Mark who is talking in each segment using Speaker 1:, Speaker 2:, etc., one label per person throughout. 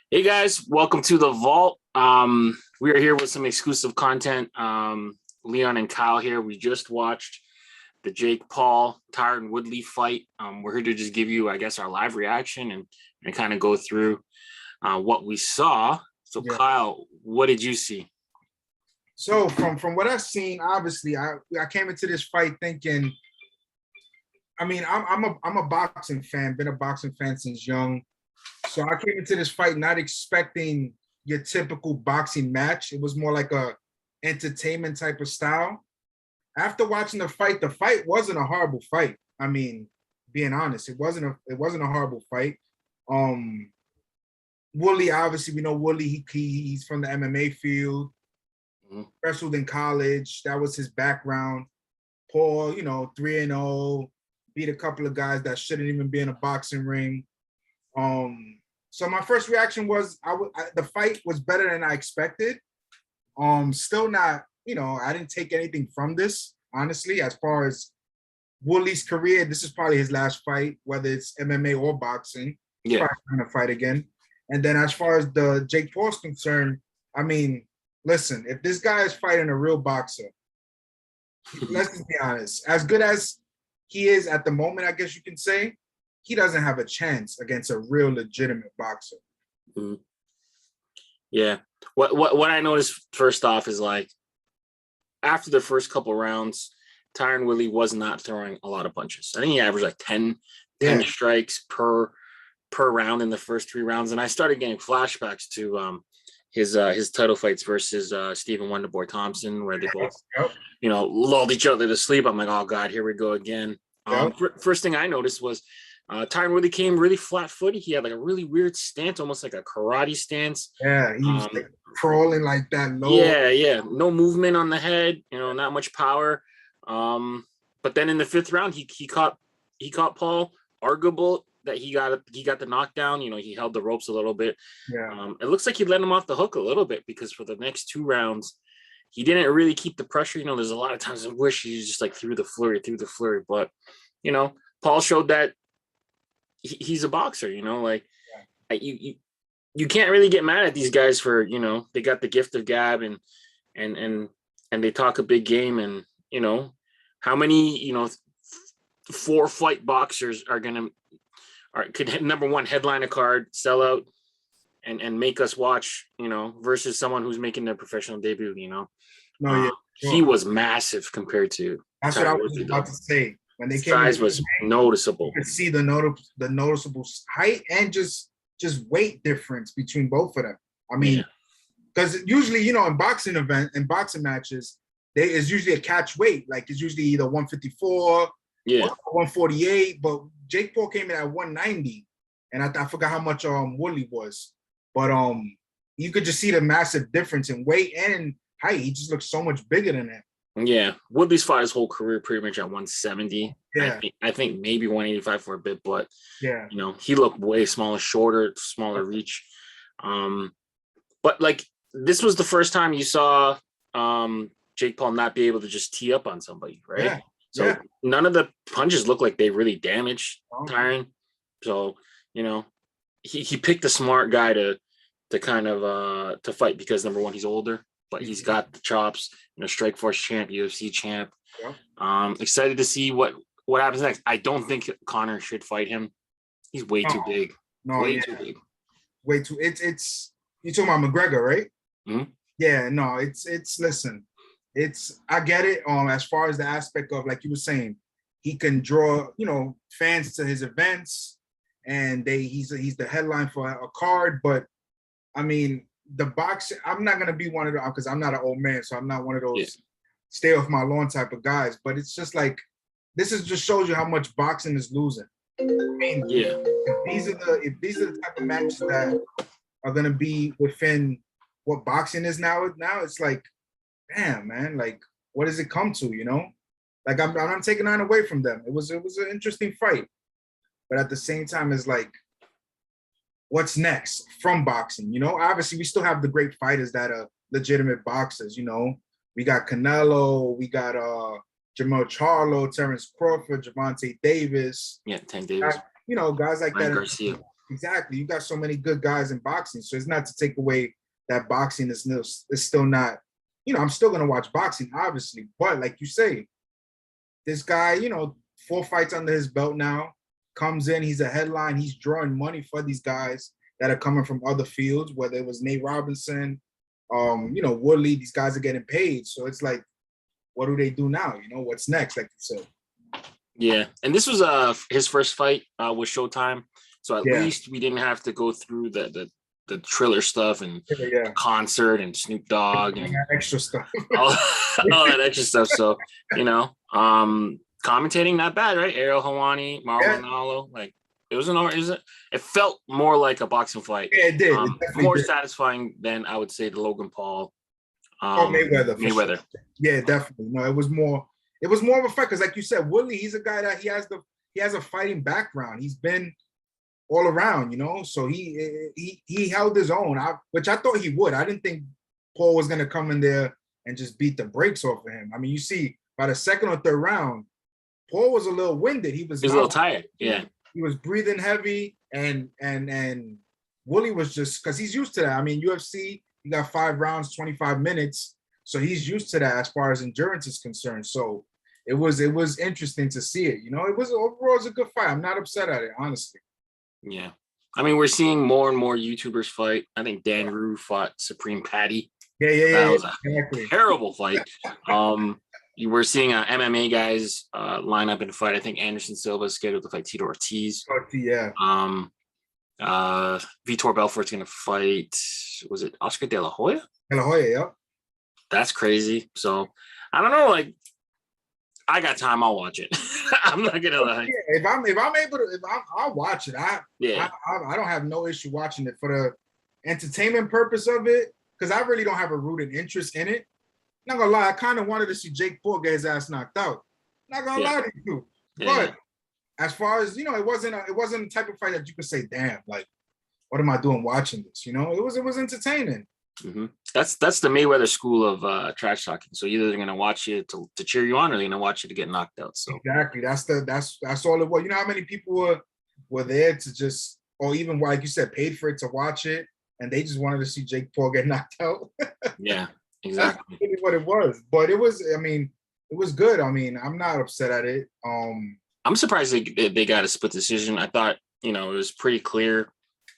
Speaker 1: Hey guys, welcome to the Vault. We are here with some exclusive content. Leon and Kyle here. We just watched the Jake Paul Tyron Woodley fight. We're here to just give you, I guess, our live reaction and kind of go through what we saw. So,
Speaker 2: Yeah.
Speaker 1: Kyle, what did you see?
Speaker 2: So from what I've seen, obviously, I came into this fight thinking. I mean, I'm a boxing fan. Been a boxing fan since young. So I came into this fight not expecting your typical boxing match. It was more like a entertainment type of style. After watching the fight wasn't a horrible fight. I mean, being honest, it wasn't a horrible fight. Um, Woodley, obviously, we know Woodley. He's from the MMA field.
Speaker 1: Mhm.
Speaker 2: Wrestled in college. That was his background. Paul, 3-0, beat a couple of guys that shouldn't even be in a boxing ring. So my first reaction was the fight was better than I expected. Still not, I didn't take anything from this, honestly, as far as Woodley's career. This is probably his last fight, whether it's MMA or boxing. He's
Speaker 1: Yeah.
Speaker 2: probably going to fight again. And then as far as the Jake Paul's concerned, I mean, listen, if this guy is fighting a real boxer, let's just be honest, as good as he is at the moment, I guess you can say, he doesn't have a chance against a real legitimate boxer.
Speaker 1: Mhm. Yeah. What I noticed first off is like after the first couple rounds, Tyron Woodley was not throwing a lot of punches. I think he averaged like 10
Speaker 2: Yeah.
Speaker 1: strikes per round in the first 3 rounds, and I started getting flashbacks to his title fights versus Stephen Wonderboy Thompson, where they both
Speaker 2: Yep.
Speaker 1: lulled each other to sleep. I'm like, oh god, here we go again.
Speaker 2: Yep.
Speaker 1: First thing I noticed was Tyron Woodley came really flat-footed. He had like a really weird stance, almost like a karate stance.
Speaker 2: Yeah, he was like crawling like that low.
Speaker 1: Yeah, no movement on the head, not much power. But then in the fifth round, he caught Paul. Arguable that he got the knockdown. He held the ropes a little bit.
Speaker 2: Yeah.
Speaker 1: It looks like he let him off the hook a little bit, because for the next 2 rounds, he didn't really keep the pressure. There's a lot of times I wish he just like threw the flurry. But Paul showed that he's a boxer. Like you can't really get mad at these guys for they got the gift of gab and they talk a big game, and how many 4 fight boxers could number one headline a card, sell out, and make us watch, versus someone who's making their professional debut.
Speaker 2: No, yeah.
Speaker 1: He was massive compared to
Speaker 2: That's what I was about to say. When they came in,
Speaker 1: size was noticeable.
Speaker 2: you could see the noticeable height and just weight difference between both of them. I mean, because usually, in boxing matches, it's usually a catch weight. Like it's usually either 154,
Speaker 1: Yeah,
Speaker 2: 148. But Jake Paul came in at 190, and I forgot how much Woodley was. But you could just see the massive difference in weight and in height. He just looks so much bigger than that.
Speaker 1: yeah. Woodley's fought his whole career pretty much at 170.
Speaker 2: Yeah.
Speaker 1: I think maybe 185 for a bit, but
Speaker 2: Yeah.
Speaker 1: he looked way smaller reach. But like this was the first time you saw Jake Paul not be able to just tee up on somebody, right?
Speaker 2: Yeah.
Speaker 1: So none of the punches look like they really damaged Tyron. So he picked a smart guy to kind of to fight, because number one, he's older, but he's got the chops. Strikeforce champ, UFC champ.
Speaker 2: Yeah.
Speaker 1: Excited to see what happens next. I don't think Connor should fight him. He's way too big.
Speaker 2: No,
Speaker 1: way too big.
Speaker 2: Way too. It's you talking about McGregor, right?
Speaker 1: Mm-hmm.
Speaker 2: Yeah. No. It's listen. I get it. As far as the aspect of, like you were saying, he can draw fans to his events, and he's the headline for a card. But I mean, the boxing, I'm not gonna be one of those, because I'm not an old man, so I'm not one of those stay off my lawn type of guys. But it's just like this just shows you how much boxing is losing. I mean, if these are the type of matches that are gonna be within what boxing is now it's like, damn, man, like what does it come to? Like I'm not taking that away from them. It was an interesting fight, but at the same time, it's like, what's next from boxing? Obviously we still have the great fighters that are legitimate boxers. We got Canelo, we got Jamel Charlo, Terrence Crawford, Javante Davis.
Speaker 1: Yeah, Tank Davis.
Speaker 2: Guys like
Speaker 1: Ryan
Speaker 2: that.
Speaker 1: Garcia.
Speaker 2: exactly. You got so many good guys in boxing, so it's not to take away that boxing is still not. I'm still gonna watch boxing, obviously, but like you say, this guy, 4 fights under his belt now, comes in, he's a headline, he's drawing money for these guys that are coming from other fields, whether it was Nate Robinson, Woodley, these guys are getting paid. So it's like, what do they do now? What's next, like you said.
Speaker 1: Yeah. And this was his first fight with Showtime. So at least we didn't have to go through the Triller stuff and the concert and Snoop Dogg and
Speaker 2: extra stuff.
Speaker 1: all that extra stuff. So, commentating not bad, right? Ariel Helwani, Marlon Allo, like it felt more like a boxing fight.
Speaker 2: Yeah, it did.
Speaker 1: More satisfying than I would say the Logan Paul.
Speaker 2: Mayweather.
Speaker 1: Sure.
Speaker 2: Yeah, definitely. No, it was more of a fight because, like you said, Woodley, he's a guy that he has a fighting background. He's been all around, so he held his own, which I thought he would. I didn't think Paul was gonna come in there and just beat the brakes off of him. I mean, you see, by the second or third round, Paul was a little winded. He was
Speaker 1: a little tired. Yeah,
Speaker 2: he was breathing heavy, and Woodley was just because he's used to that. I mean, UFC, you got 5 rounds, 25 minutes, so he's used to that as far as endurance is concerned. So it was interesting to see it. It was overall a good fight. I'm not upset at it, honestly.
Speaker 1: Yeah. I mean, we're seeing more and more YouTubers fight. I think Dan Rue fought Supreme Patty.
Speaker 2: Yeah.
Speaker 1: That was a terrible fight. You were seeing MMA guys line up and fight. I think Anderson Silva is scheduled to fight Tito Ortiz.
Speaker 2: Yeah.
Speaker 1: Vitor Belfort's going to fight, was it Oscar De La Hoya?
Speaker 2: De La Hoya, yeah.
Speaker 1: That's crazy. So, I don't know, like, I got time, I'll watch it. I'm not gonna lie.
Speaker 2: Yeah, if I'm able to, I'll watch it. I don't have no issue watching it for the entertainment purpose of it, because I really don't have a rooted interest in it. Not gonna lie, I kind of wanted to see Jake Paul get his ass knocked out. Not gonna lie to you. But as far as it wasn't the type of fight that you could say, damn, like, what am I doing watching this? It was entertaining.
Speaker 1: Mm-hmm. That's the Mayweather school of trash talking. So either they're gonna watch you to cheer you on, or they're gonna watch you to get knocked out. So
Speaker 2: exactly, that's all it was. You know how many people were there to just, or even like you said, paid for it to watch it, and they just wanted to see Jake Paul get knocked out.
Speaker 1: Yeah, exactly.
Speaker 2: That's really what it was. But it was, it was good. I mean, I'm not upset at it.
Speaker 1: I'm surprised they got a split decision. I thought it was pretty clear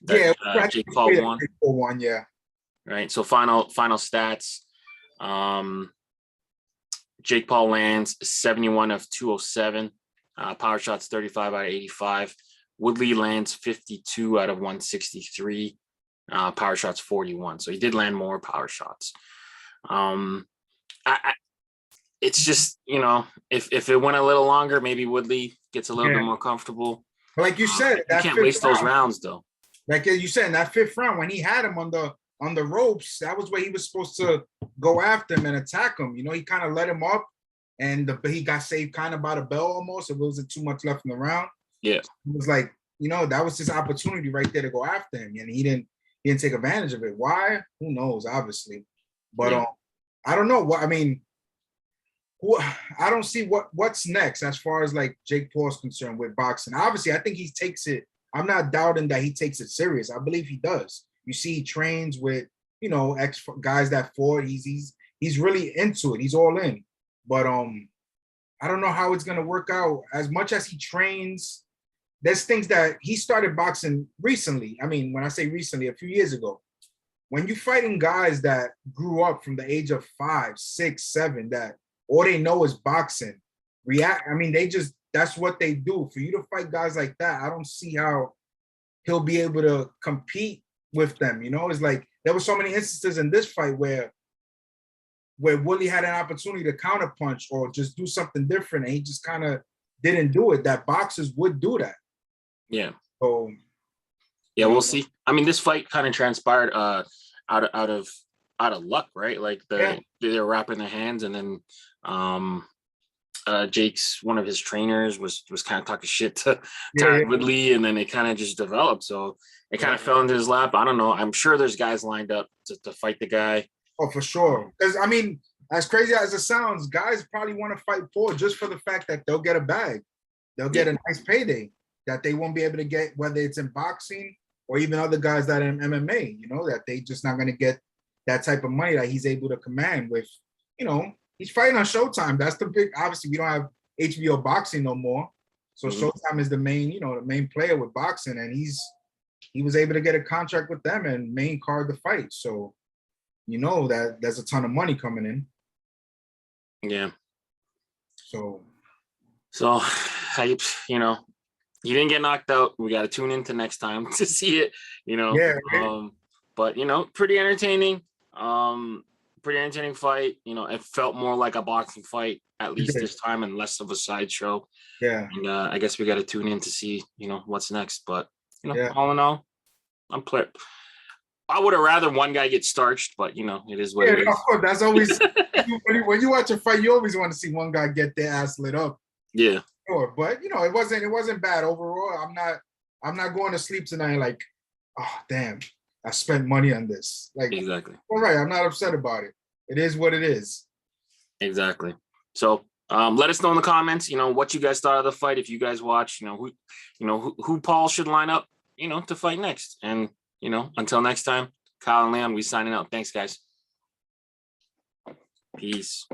Speaker 1: that Jake Paul won.
Speaker 2: Jake Paul won, yeah.
Speaker 1: Right. So final stats. Jake Paul lands 71 of 207. Power shots 35 out of 85. Woodley lands 52 out of 163. Power shots 41. So he did land more power shots. It's just, if it went a little longer, maybe Woodley gets a little bit more comfortable.
Speaker 2: Like you said,
Speaker 1: you can't waste those rounds though.
Speaker 2: Like you said, in that 5th round, when he had him on the ropes, that was where he was supposed to go after him and attack him. He kind of let him up, and he got saved kind of by the bell almost. It wasn't too much left in the round.
Speaker 1: Yeah,
Speaker 2: it was like, that was his opportunity right there to go after him, and he didn't take advantage of it. Why? Who knows? Obviously, but I don't know what I mean. I don't see what's next as far as like Jake Paul's concerned with boxing. Obviously, I think he takes it. I'm not doubting that he takes it serious. I believe he does. You see, he trains with, ex guys that fought. He's really into it. He's all in. But I don't know how it's gonna work out. As much as he trains, there's things that he started boxing recently. I mean, when I say recently, a few years ago. When you're fighting guys that grew up from the age of 5, 6, 7, that all they know is boxing, that's what they do. For you to fight guys like that, I don't see how he'll be able to compete with them. It's like there were so many instances in this fight where Woodley had an opportunity to counterpunch or just do something different, and he just kind of didn't do it. That boxers would do that.
Speaker 1: Yeah.
Speaker 2: So
Speaker 1: yeah, we'll see. I mean, this fight kind of transpired out of luck, right? Like they were wrapping their hands, and then Jake's one of his trainers was kind of talking shit to Tyron Woodley, and then it kind of just developed. So it kind of fell into his lap. I don't know. I'm sure there's guys lined up to fight the guy.
Speaker 2: Oh, for sure. Because I mean, as crazy as it sounds, guys probably want to fight Paul just for the fact that they'll get a bag. They'll get a nice payday that they won't be able to get, whether it's in boxing or even other guys that are in MMA, that they just not going to get that type of money that he's able to command with, he's fighting on Showtime. That's the big, obviously we don't have HBO boxing no more. So Showtime is the main, the main player with boxing, and he was able to get a contract with them and main card the fight. So, that there's a ton of money coming in.
Speaker 1: Yeah.
Speaker 2: So,
Speaker 1: he didn't get knocked out. We got to tune into next time to see it,
Speaker 2: Yeah.
Speaker 1: But, pretty entertaining. Pretty entertaining fight. It felt more like a boxing fight, at least this time, and less of a sideshow.
Speaker 2: Yeah.
Speaker 1: And I guess we got to tune in to see, what's next. But,
Speaker 2: Yeah.
Speaker 1: all in all, I would have rather one guy get starched, but, it is what it is.
Speaker 2: Of course, that's always, when you watch a fight, you always want to see one guy get their ass lit up.
Speaker 1: Yeah.
Speaker 2: Sure. But, it wasn't bad overall. I'm not going to sleep tonight like, oh, damn, I spent money on this. Like,
Speaker 1: exactly.
Speaker 2: All right, I'm not upset about it. It is what it is.
Speaker 1: Exactly. So let us know in the comments, what you guys thought of the fight. If you guys watch, who Paul should line up, to fight next. And, until next time, Kyle and Leon, we signing out. Thanks, guys. Peace.